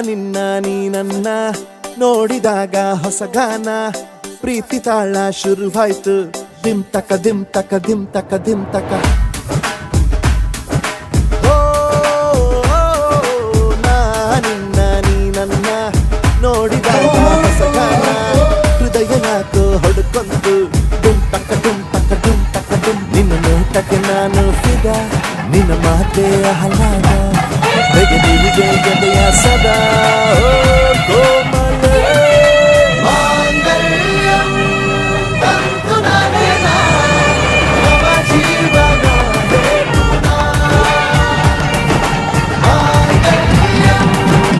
ನಿನ್ನ ನೀ ನನ್ನ ನೋಡಿದಾಗ ಹೊಸಗಾನ ಪ್ರೀತಿ ತಾಳ ಶುರುವಾಯ್ತು ದಿಮ್ ತಕ ದಿಮ್ ತಕ ದಿಮ್ ತಕ ದಿಮ್ ತಕ ನಿನ್ನ ನೀ ನನ್ನ ನೋಡಿದಾಗ ಹೊಸಗಾನ ಹೃದಯ ಯಾಕೋ ಹೊಡ್ಕೊಂತು ಡುಮ್ ತಕ ಡುಮ್ ತಕ ಡುಮ್ ತಕ ಡುಮ್ ನಿನ್ನ ನೋಟಕ್ಕೆ ನಾನು ಫಿದಾ ನಿನ್ನ ಮಾತೆ ಹಲಾಗ ಬೆಗೆದಿರುವೆ ಎದೆಯ ಸದಾ